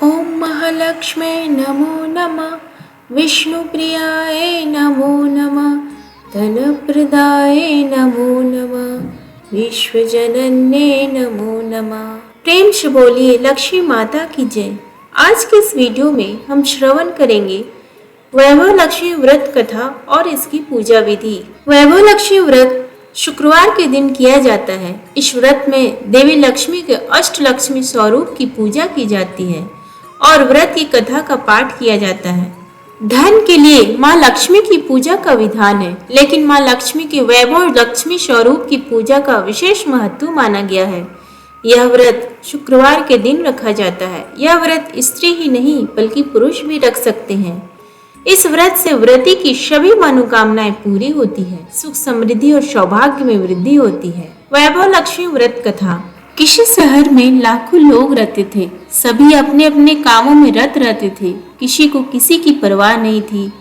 ओम महालक्ष्मी नमो नमः, विष्णुप्रियाय नमो नमः, धनप्रदाय नमो नमः, विश्वजनन्ये नमो नमः। प्रेम से बोलिए लक्ष्मी माता की जय। आज के इस वीडियो में हम श्रवण करेंगे वैभव लक्ष्मी व्रत कथा और इसकी पूजा विधि। वैभव लक्ष्मी व्रत शुक्रवार के दिन किया जाता है। इस व्रत में देवी लक्ष्मी के अष्ट लक्ष्मी स्वरूप की पूजा की जाती है और व्रत की कथा का पाठ किया जाता है। धन के लिए माँ लक्ष्मी की पूजा का विधान है, लेकिन माँ लक्ष्मी के वैभव लक्ष्मी स्वरूप की पूजा का विशेष महत्व माना गया है। यह व्रत शुक्रवार के दिन रखा जाता है। यह व्रत स्त्री ही नहीं बल्कि पुरुष भी रख सकते हैं। इस व्रत से व्रती की सभी मनोकामनाएं पूरी होती है, सुख समृद्धि और सौभाग्य में वृद्धि होती है। वैभव लक्ष्मी व्रत कथा। किसी शहर में लाखों लोग रहते थे। सभी अपने अपने कामों में रत रहते थे। किसी को किसी की परवाह नहीं थी।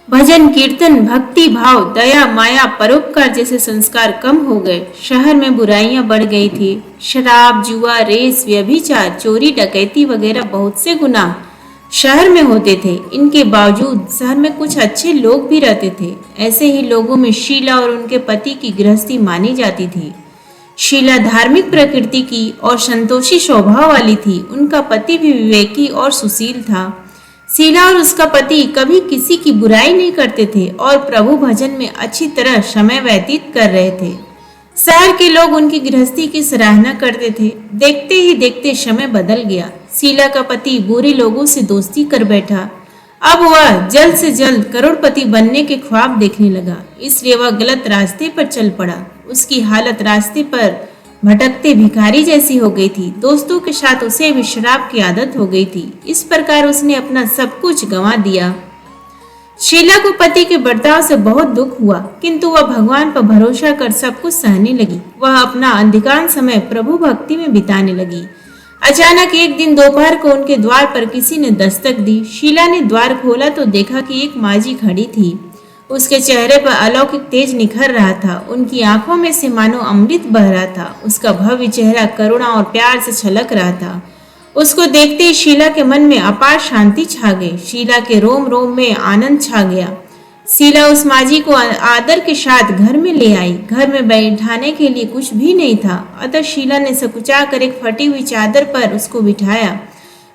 भजन कीर्तन, भक्ति भाव, दया, माया, परोपकार जैसे संस्कार कम हो गए। शहर में बुराइयां बढ़ गई थी। शराब, जुआ, रेस, व्यभिचार, चोरी, डकैती वगैरह बहुत से गुनाह शहर में होते थे। इनके बावजूद शहर में कुछ अच्छे लोग भी रहते थे। ऐसे ही लोगों में शीला और उनके पति की गृहस्थी मानी जाती थी। शीला धार्मिक प्रकृति की और संतोषी स्वभाव वाली थी। उनका पति भी विवेकी और सुशील था। शीला और उसका पति कभी किसी की बुराई नहीं करते थे और प्रभु भजन में अच्छी तरह समय व्यतीत कर रहे थे। शहर के लोग उनकी गृहस्थी की सराहना करते थे। देखते ही देखते समय बदल गया। शीला का पति बुरे लोगों से दोस्ती कर बैठा। अब वह जल्द से जल्द करोड़पति बनने के ख्वाब देखने लगा, इसलिए वह गलत रास्ते पर चल पड़ा। उसकी हालत रास्ते पर भटकते भिखारी जैसी हो गई थी। दोस्तों के साथ उसे भी शराब की आदत हो गई थी। इस प्रकार उसने अपना सब कुछ गंवा दिया। शीला को पति के बर्ताव से बहुत दुख हुआ, किंतु वह भगवान पर भरोसा कर सब कुछ सहने लगी। वह अपना अधिकांश समय प्रभु भक्ति में बिताने लगी। अचानक एक दिन दोपहर को उनके द्वार पर किसी ने दस्तक दी। शीला ने द्वार खोला तो देखा कि एक माजी खड़ी थी। उसके चेहरे पर अलौकिक तेज निखर रहा था। उनकी आंखों में से मानो अमृत बह रहा था। उसका भव्य चेहरा करुणा और प्यार से छलक रहा था। उसको देखते ही शीला के मन में अपार शांति छा गई। शीला के रोम रोम में आनंद छा गया। शीला उस माजी को आदर के साथ घर में ले आई। घर में बैठाने के लिए कुछ भी नहीं था, अतः शीला ने सकुचा कर एक फटी हुई चादर पर उसको बिठाया।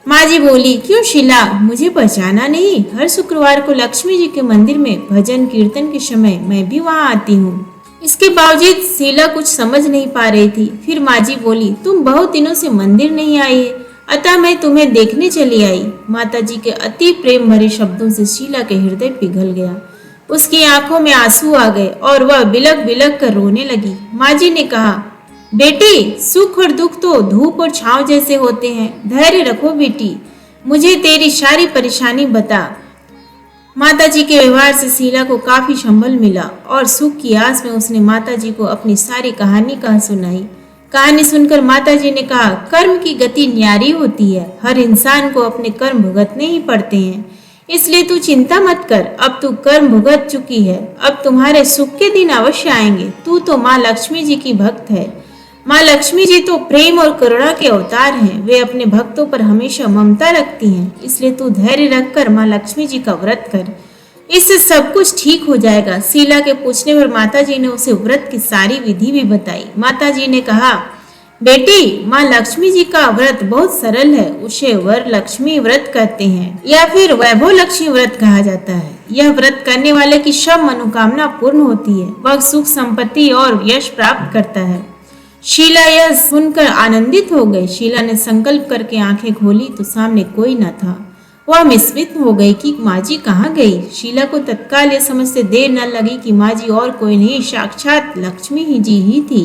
माजी बोली, क्यों शीला, मुझे पहचाना नहीं? हर शुक्रवार को लक्ष्मी जी के मंदिर में भजन कीर्तन के समय मैं भी वहाँ आती हूँ। इसके बावजूद शीला कुछ समझ नहीं पा रही थी। फिर माजी बोली, तुम बहुत दिनों से मंदिर नहीं आई है, अतः मैं तुम्हें देखने चली आई। माता जी के अति प्रेम भरे शब्दों से शीला के हृदय पिघल गया। उसकी आंखों में आंसू आ गए और वह बिलक बिलक कर रोने लगी। माजी ने कहा, बेटी, सुख और दुख तो धूप और छांव जैसे होते हैं। धैर्य रखो बेटी, मुझे तेरी सारी परेशानी बता। माता जी के व्यवहार से शीला को काफी संबल मिला और सुख की आस में उसने माता जी को अपनी सारी कहानी कह सुनाई। कहानी सुनकर माता जी ने कहा, कर्म की गति न्यारी होती है। हर इंसान को अपने कर्म भुगतने ही पड़ते हैं, इसलिए तू चिंता मत कर। अब तू कर्म भुगत चुकी है, अब तुम्हारे सुख के दिन अवश्य आएंगे। तू तो माँ लक्ष्मी जी की भक्त है। माँ लक्ष्मी जी तो प्रेम और करुणा के अवतार हैं। वे अपने भक्तों पर हमेशा ममता रखती हैं, इसलिए तू धैर्य रखकर माँ लक्ष्मी जी का व्रत कर, इससे सब कुछ ठीक हो जाएगा। शीला के पूछने पर माता जी ने उसे व्रत की सारी विधि भी बताई। माता जी ने कहा, बेटी, माँ लक्ष्मी जी का व्रत बहुत सरल है। उसे वर लक्ष्मी व्रत कहते हैं या फिर वैभव लक्ष्मी व्रत कहा जाता है। यह व्रत करने वाले की सब मनोकामना पूर्ण होती है। वह सुख संपत्ति और यश प्राप्त करता है। शीला यह सुनकर आनंदित हो गई। शीला ने संकल्प करके आंखें खोली तो सामने कोई न था। वह विस्मित हो गई कि माजी कहाँ गई। शीला को तत्काल यह समझते देर न लगी कि माजी और कोई नहीं, साक्षात लक्ष्मी ही जी ही थी।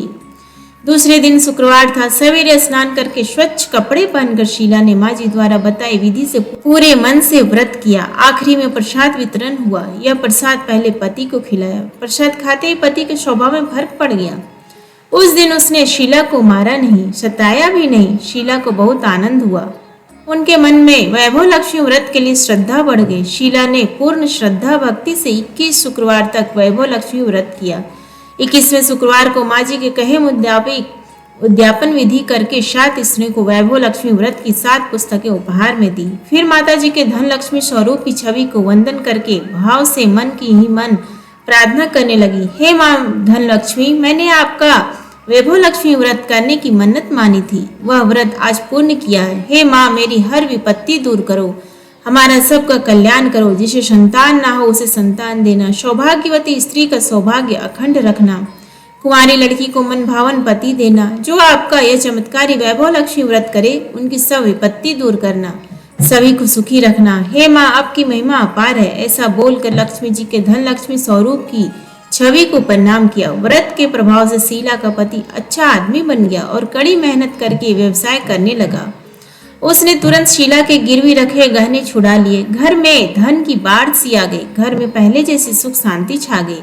दूसरे दिन शुक्रवार था। सवेरे स्नान करके स्वच्छ कपड़े पहनकर शीला ने माँ जी द्वारा बताई विधि से पूरे मन से व्रत किया। आखिरी में प्रसाद वितरण हुआ। यह प्रसाद पहले पति को खिलाया। प्रसाद खाते ही पति के स्वभाव में फर्क पड़ गया। उस दिन उसने शीला को मारा नहीं, सताया भी नहीं। शीला को बहुत आनंद हुआ। उनके मन में वैभव लक्ष्मी व्रत के लिए श्रद्धा बढ़ गई। शीला ने पूर्ण श्रद्धा भक्ति से 21 शुक्रवार तक वैभव लक्ष्मी व्रत किया। 21वें शुक्रवार को माँ जी के कहे मुताबिक उद्यापन विधि करके 7 स्त्रियों को वैभव लक्ष्मी व्रत की 7 पुस्तकें उपहार में दी। फिर माता जी के धन लक्ष्मी स्वरूप की छवि को वंदन करके भाव से मन की ही मन प्रार्थना करने लगी। हे माँ धन लक्ष्मी, मैंने आपका वैभव लक्ष्मी व्रत करने की मन्नत मानी थी, वह व्रत आज पूर्ण किया है। हे माँ, मेरी हर विपत्ति दूर करो, हमारा सबका कल्याण करो। जिसे संतान ना हो उसे संतान देना, सौभाग्यवती स्त्री का सौभाग्य अखंड रखना, कुंवारी लड़की को मन भावन पति देना। जो आपका यह चमत्कारी वैभव लक्ष्मी व्रत करे उनकी सब विपत्ति दूर करना, सभी को सुखी रखना। हे माँ, आपकी महिमा अपार है। ऐसा बोलकर लक्ष्मी जी के धन लक्ष्मी स्वरूप की छवि को प्रणाम किया। व्रत के प्रभाव से शीला का पति अच्छा आदमी बन गया और कड़ी मेहनत करके व्यवसाय करने लगा। उसने तुरंत शीला के गिरवी रखे गहने छुड़ा लिए। घर में धन की बाढ़ सी आ गई। घर में पहले जैसी सुख शांति छा गई।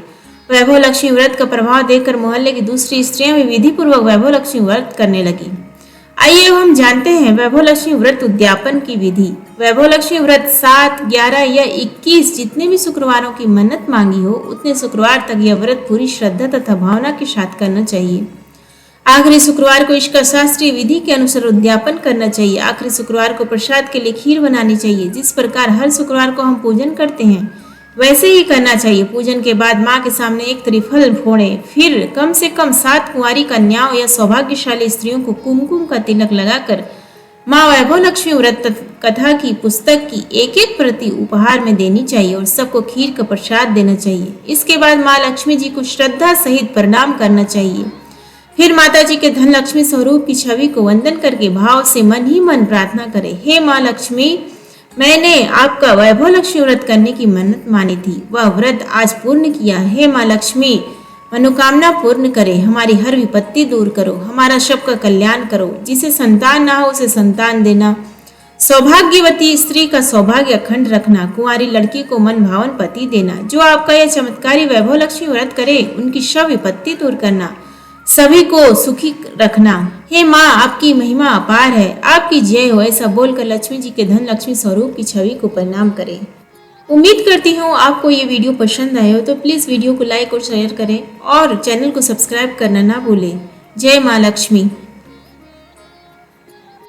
वैभव लक्ष्मी व्रत का प्रभाव देखकर मोहल्ले की दूसरी स्त्रियां भी विधि पूर्वक वैभव लक्ष्मी व्रत करने लगी। आइए अब हम जानते हैं वैभव लक्ष्मी व्रत उद्यापन की विधि। वैभव लक्ष्मी व्रत 7, 11 या 21 जितने भी शुक्रवारों की मन्नत मांगी हो उतने शुक्रवार तक यह व्रत पूरी श्रद्धा तथा भावना के साथ करना चाहिए। आखिरी शुक्रवार को इसका शास्त्रीय विधि के अनुसार उद्यापन करना चाहिए। आखिरी शुक्रवार को प्रसाद के लिए खीर बनानी चाहिए। जिस प्रकार हर शुक्रवार को हम पूजन करते हैं वैसे ही करना चाहिए। पूजन के बाद माँ के सामने एक त्रिफल फोड़े, फिर कम से कम 7 कुंवारी कन्याओं या सौभाग्यशाली स्त्रियों को कुमकुम का तिलक लगाकर माँ वैभव लक्ष्मी व्रत कथा की पुस्तक की एक एक प्रति उपहार में देनी चाहिए और सबको खीर का प्रसाद देना चाहिए। इसके बाद माँ लक्ष्मी जी को श्रद्धा सहित प्रणाम करना चाहिए। फिर माता जी के धन लक्ष्मी स्वरूप की छवि को वंदन करके भाव से मन ही मन प्रार्थना करें। हे माँ लक्ष्मी, मैंने आपका वैभव लक्ष्मी व्रत करने की मन्नत मानी थी, वह व्रत आज पूर्ण किया। हे माँ लक्ष्मी, मनोकामना पूर्ण करे, हमारी हर विपत्ति दूर करो, हमारा सबका कल्याण करो। जिसे संतान ना हो उसे संतान देना, सौभाग्यवती स्त्री का सौभाग्य अखंड रखना, कुंवारी लड़की को मन भावन पति देना। जो आपका यह चमत्कारी वैभव लक्ष्मी व्रत करे उनकी सब विपत्ति दूर करना, सभी को सुखी रखना। हे माँ, आपकी महिमा अपार है, आपकी जय हो। ऐसा बोलकर लक्ष्मी जी के धन लक्ष्मी स्वरूप की छवि को प्रणाम करें। उम्मीद करती हूँ आपको ये वीडियो पसंद आए हो, तो प्लीज़ वीडियो को लाइक और शेयर करें और चैनल को सब्सक्राइब करना ना भूलें। जय माँ लक्ष्मी।